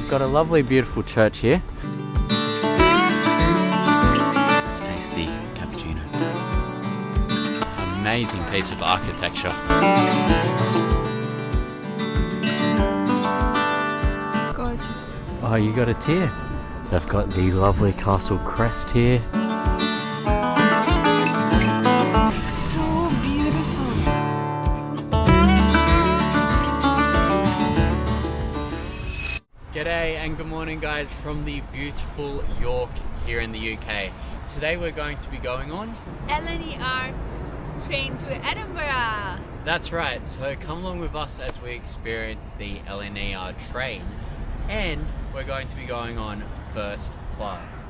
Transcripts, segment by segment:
Got a lovely beautiful church here. Let's taste the cappuccino. Amazing piece of architecture. Gorgeous. Oh, you got a tear. They've got the lovely castle crest here. So beautiful. G'day and good morning guys from the beautiful York here in the UK. Today we're going to be going on LNER train to Edinburgh. That's right, so come along with us as we experience the LNER train, and we're going to be going on first class.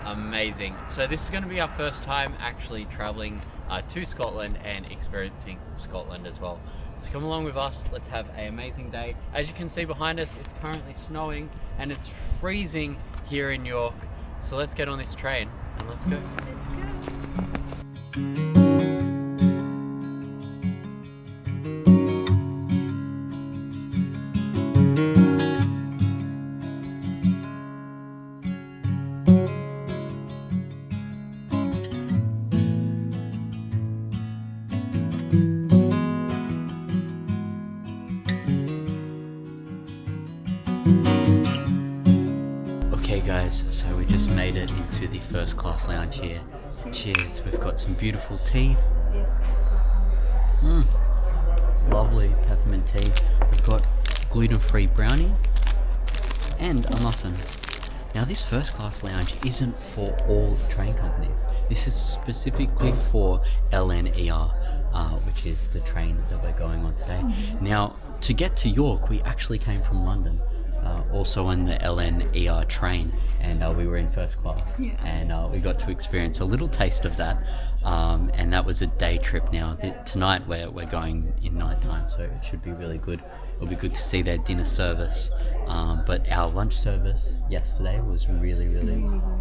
Amazing. So this is going to be our first time actually traveling to Scotland and experiencing Scotland as well. So come along with us, let's have an amazing day. As you can see behind us, it's currently snowing and it's freezing here in York. So let's get on this train and let's go. Let's go. Okay guys, so we just made it into the first class lounge here. Cheers, we've got some beautiful tea. Lovely peppermint tea. We've got gluten-free brownie and a muffin. Now this first class lounge isn't for all train companies. This is specifically for LNER, which is the train that we're going on today. Now to get to York, we actually came from London. Also on the LNER train, and we were in first class, and we got to experience a little taste of that, and that was a day trip. Now tonight we're going in night time, so it should be really good. It'll be good to see their dinner service, but our lunch service yesterday was really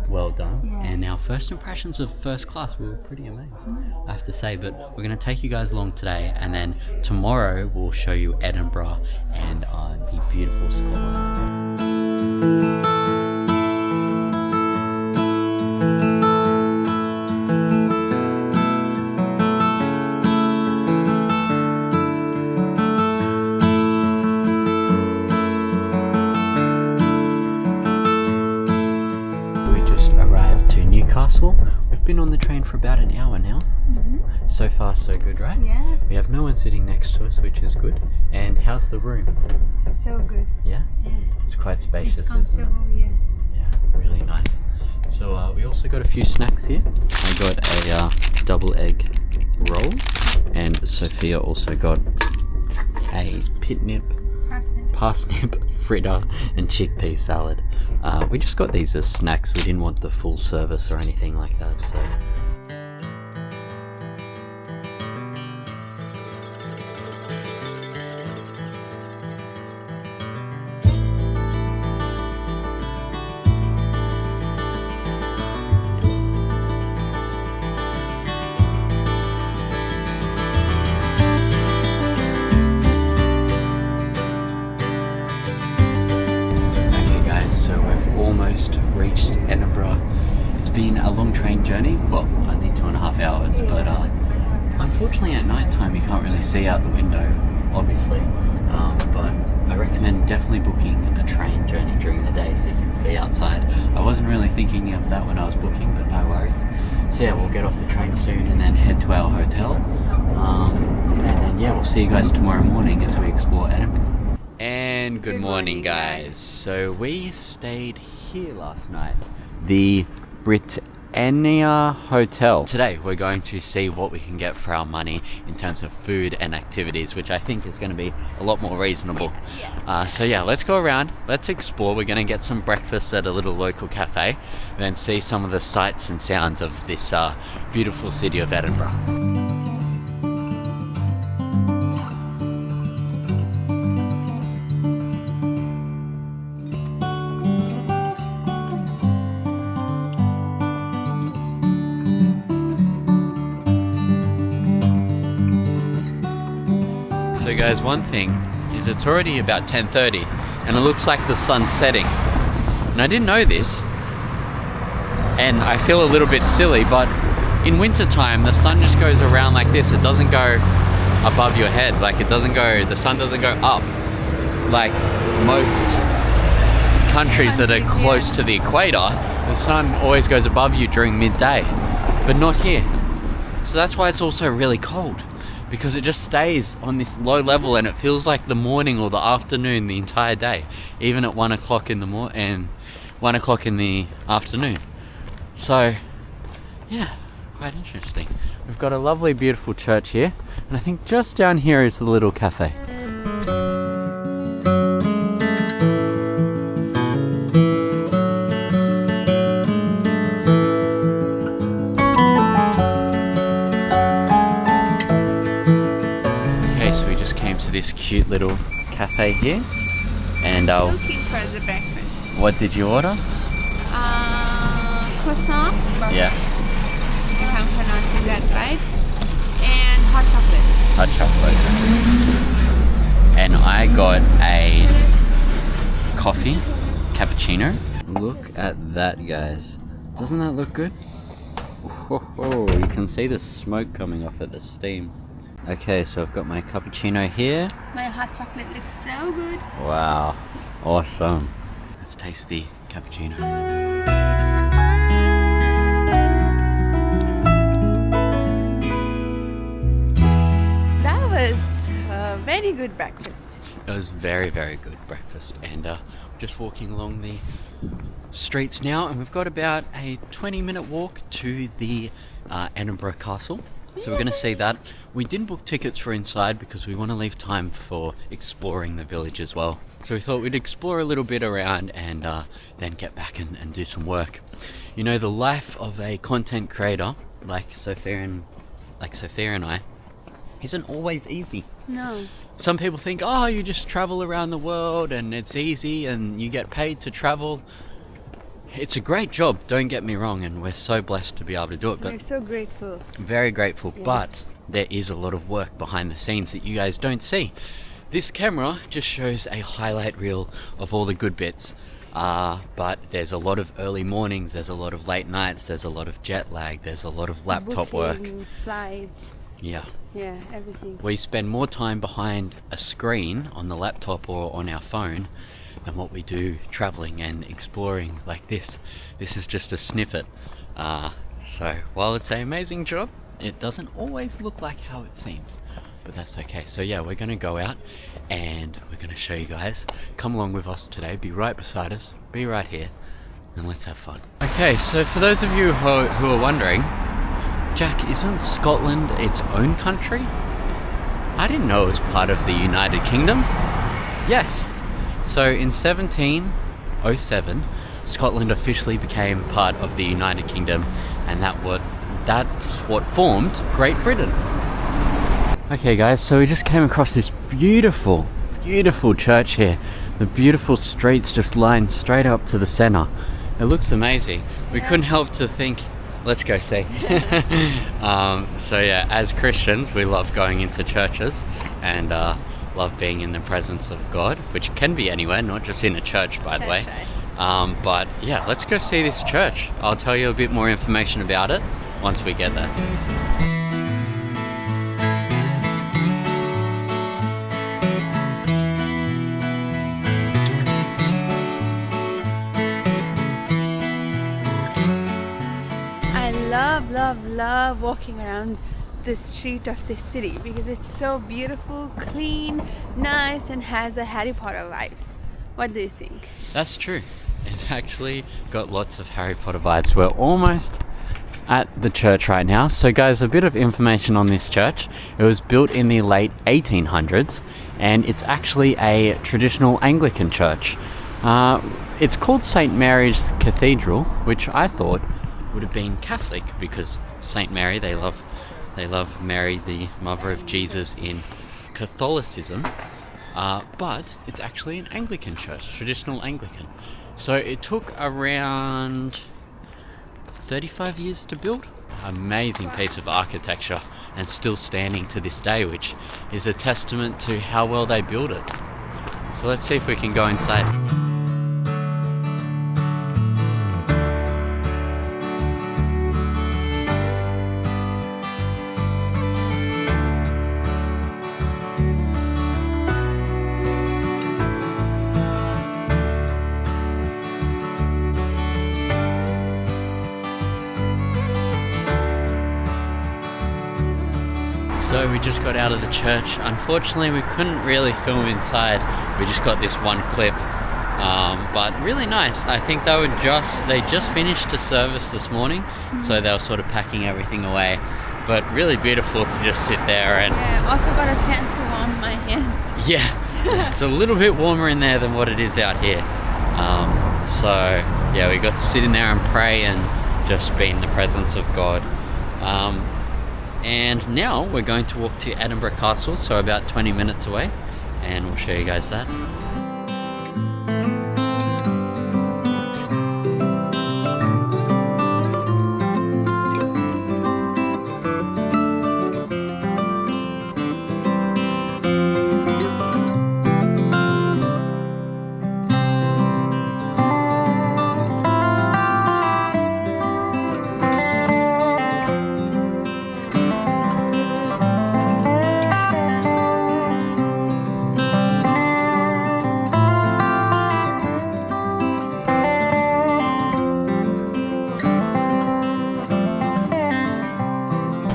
well done, and our first impressions of first class were pretty amazing, I have to say. But we're going to take you guys along today, and then tomorrow we'll show you Edinburgh and the beautiful Scotland. Castle. We've been on the train for about an hour now. So far so good, right? Yeah. We have no one sitting next to us, which is good. And how's the room? So good. Yeah? Yeah. It's quite spacious, It's comfortable, isn't it? yeah. Yeah, really nice. So we also got a few snacks here. I got a double egg roll, and Sophia also got a parsnip, fritter and chickpea salad. We just got these as snacks. We didn't want the full service or anything like that, so. Almost reached Edinburgh. It's been a long train journey, well, only 2.5 hours, but unfortunately at night time you can't really see out the window, obviously, but I recommend definitely booking a train journey during the day so you can see outside. I wasn't really thinking of that when I was booking, but no worries. So yeah, we'll get off the train soon and then head to our hotel, and then yeah, we'll see you guys tomorrow morning as we explore Edinburgh. And good morning guys. So we stayed here last night, the Britannia Hotel. Today we're going to see what we can get for our money in terms of food and activities, which I think is going to be a lot more reasonable. So yeah, let's go around, let's explore. We're going to get some breakfast at a little local cafe, and then see some of the sights and sounds of this beautiful city of Edinburgh. So guys, one thing is it's already about 10:30 and it looks like the sun's setting. And I didn't know this, and I feel a little bit silly, but in winter time the sun just goes around like this. It doesn't go above your head, like the sun doesn't go up like most countries that are close to the equator. The sun always goes above you during midday, but not here. So that's why it's also really cold, because it just stays on this low level and it feels like the morning or the afternoon the entire day, even at 1 o'clock in the morning and 1 o'clock in the afternoon. So yeah, quite interesting. We've got a lovely beautiful church here, and I think just down here is the little cafe. So we just came to this cute little cafe here, and Looking for the breakfast. what did you order? Croissant. Yeah, If I'm pronouncing that right. And hot chocolate. hot chocolate. And I got a coffee, cappuccino. Look at that, guys. Doesn't that look good? Whoa, you can see the smoke coming off of the steam. Okay, so I've got my cappuccino here. My hot chocolate looks so good. Wow, awesome. Let's taste the cappuccino. That was a very good breakfast. It was very, very good breakfast, and just walking along the streets now, and we've got about a 20-minute walk to the Edinburgh Castle. So we're going to see that. We didn't book tickets for inside because we want to leave time for exploring the village as well. So we thought we'd explore a little bit around and then get back and do some work. You know, the life of a content creator like Sophia and I isn't always easy. No. Some people think, oh, you just travel around the world and it's easy and you get paid to travel. It's a great job, don't get me wrong, and we're so blessed to be able to do it. But We're so grateful. very grateful, Yeah. but there is a lot of work behind the scenes that you guys don't see. This camera just shows a highlight reel of all the good bits, but there's a lot of early mornings, there's a lot of late nights, there's a lot of jet lag, there's a lot of laptop work. Booking, flights. Yeah. Yeah, everything. We spend more time behind a screen on the laptop or on our phone than what we do traveling and exploring like this. This is just a snippet. So while it's an amazing job, it doesn't always look like how it seems, but that's okay. So yeah, we're gonna go out and we're gonna show you guys. Come along with us today, be right beside us, be right here, and let's have fun. Okay, so for those of you who are wondering, Jack, isn't Scotland its own country? I didn't know it was part of the United Kingdom. Yes. So in 1707, Scotland officially became part of the United Kingdom, and that's what formed Great Britain. Okay guys, so we just came across this beautiful, beautiful church here. The beautiful streets just line straight up to the centre. It looks amazing. We couldn't help to think, let's go see. So yeah, as Christians, we love going into churches and love being in the presence of God, which can be anywhere, not just in a church, by the way. Right. But yeah, let's go see this church. I'll tell you a bit more information about it once we get there. Love walking around the street of this city because it's so beautiful, clean, nice, and has a Harry Potter vibes. What do you think? That's true. It's actually got lots of Harry Potter vibes. We're almost at the church right now. So guys, a bit of information on this church. It was built in the late 1800s and it's actually a traditional Anglican church. It's called St. Mary's Cathedral, which I thought would have been Catholic because St. Mary, they love Mary, the mother of Jesus, in Catholicism, but it's actually an Anglican church, traditional Anglican. So it took around 35 years to build. Amazing piece of architecture, and still standing to this day, which is a testament to how well they built it. So let's see if we can go inside. So we just got out of the church. Unfortunately, we couldn't really film inside. We just got this one clip, but really nice. I think they just finished a service this morning, so they were sort of packing everything away. But really beautiful to just sit there and... Yeah, also got a chance to warm my hands. Yeah, it's a little bit warmer in there than what it is out here. So yeah, we got to sit in there and pray and just be in the presence of God. And now we're going to walk to Edinburgh Castle, so about 20 minutes away, and we'll show you guys that.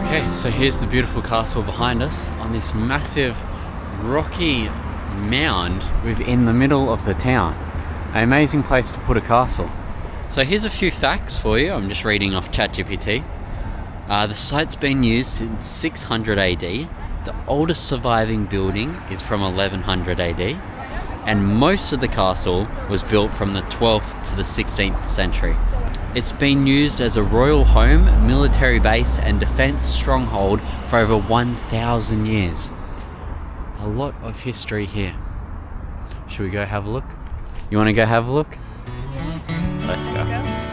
Okay, so here's the beautiful castle behind us on this massive rocky mound within the middle of the town. An amazing place to put a castle. So here's a few facts for you. I'm just reading off ChatGPT. The site's been used since 600 AD. The oldest surviving building is from 1100 AD. And most of the castle was built from the 12th to the 16th century. It's been used as a royal home, military base and defense stronghold for over 1,000 years. A lot of history here. Should we go have a look? You want to go have a look? Let's go.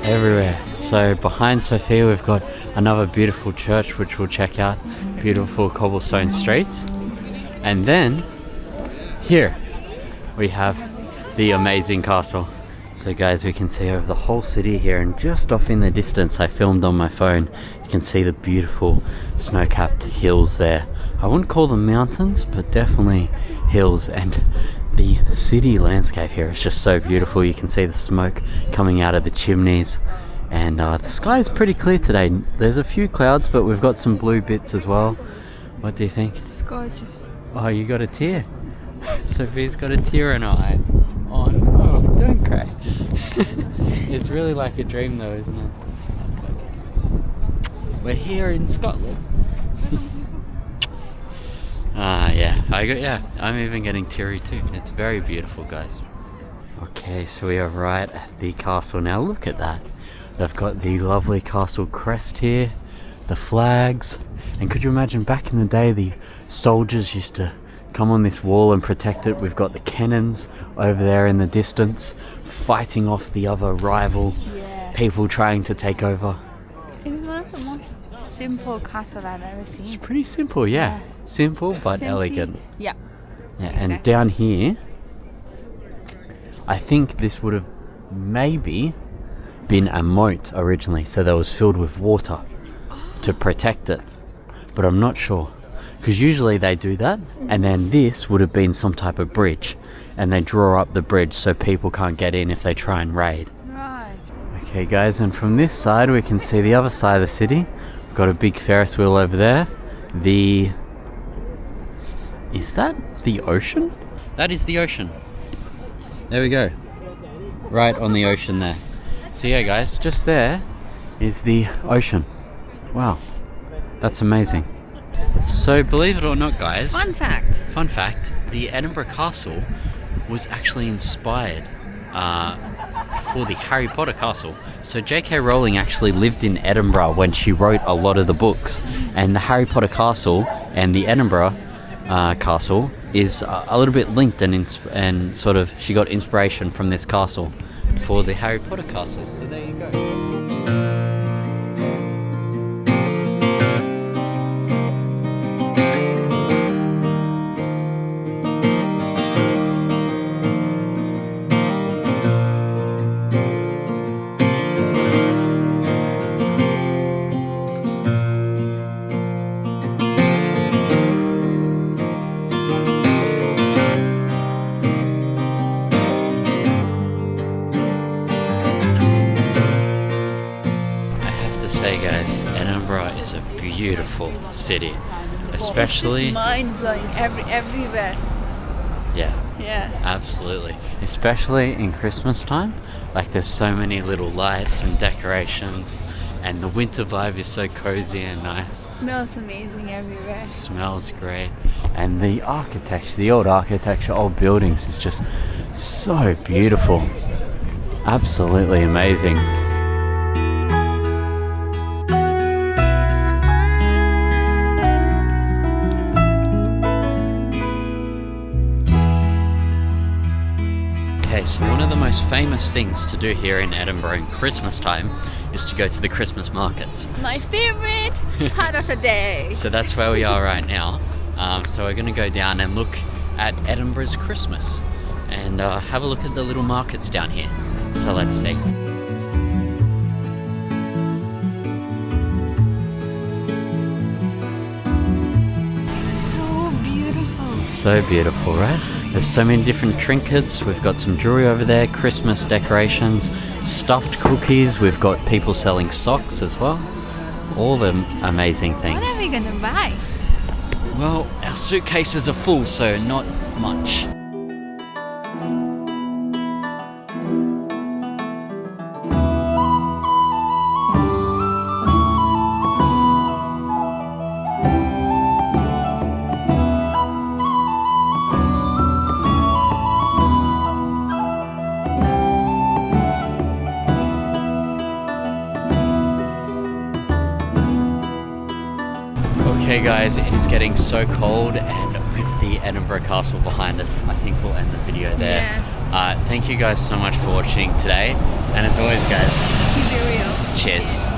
Everywhere. So behind Sophia we've got another beautiful church which we'll check out. Beautiful cobblestone streets. And then here we have the amazing castle. So guys, we can see over the whole city here, and just off in the distance, I filmed on my phone, you can see the beautiful snow-capped hills there. I wouldn't call them mountains, but definitely hills, and the city landscape here is just so beautiful. You can see the smoke coming out of the chimneys, and the sky is pretty clear today. There's a few clouds, but we've got some blue bits as well. What do you think? It's gorgeous. Oh, you got a tear. Sophie's got a tear in her eye. Oh no, don't cry. It's really like a dream though, isn't it? It's okay. We're here in Scotland. Yeah, I'm even getting teary too. It's very beautiful, guys. Okay, so we are right at the castle now. Look at that. They've got the lovely castle crest here, the flags, and could you imagine back in the day the soldiers used to come on this wall and protect it. We've got the cannons over there in the distance fighting off the other rival people trying to take over. It was one of the most simple castles I've ever seen. It's pretty simple, yeah. Simple but elegant. Yeah. Exactly. And down here, I think this would have maybe been a moat originally, so that was filled with water to protect it, but I'm not sure, because usually they do that, and then this would have been some type of bridge, and they draw up the bridge so people can't get in if they try and raid. Right. Okay guys, and from this side we can see the other side of the city. We've got a big Ferris wheel over there. Is that the ocean? That is the ocean. There we go. Right on the ocean there. So yeah guys, just there is the ocean. Wow, that's amazing. So believe it or not guys, Fun fact, the Edinburgh Castle was actually inspired for the Harry Potter castle. So J.K. Rowling actually lived in Edinburgh when she wrote a lot of the books, and the Harry Potter castle and the Edinburgh castle is a little bit linked, and sort of she got inspiration from this castle for the Harry Potter castle. So there you go. Guys, Edinburgh is a beautiful city, especially it's mind-blowing everywhere. Yeah, absolutely, especially in Christmas time. Like, there's so many little lights and decorations, and the winter vibe is so cozy and nice. It smells amazing everywhere. It smells great, and the architecture, the old architecture, old buildings is just so beautiful. Absolutely amazing. So one of the most famous things to do here in Edinburgh in Christmas time is to go to the Christmas markets. My favorite part of the day. So that's where we are right now. So we're going to go down and look at Edinburgh's Christmas and have a look at the little markets down here. So let's see. So beautiful. So beautiful, right? There's so many different trinkets. We've got some jewelry over there, Christmas decorations, stuffed cookies. We've got people selling socks as well. All the amazing things. What are we gonna buy? Well, our suitcases are full, so not much. Okay guys, it is getting so cold, and with the Edinburgh Castle behind us, I think we'll end the video there. Yeah. Thank you guys so much for watching today, and as always guys, Keep it real. cheers.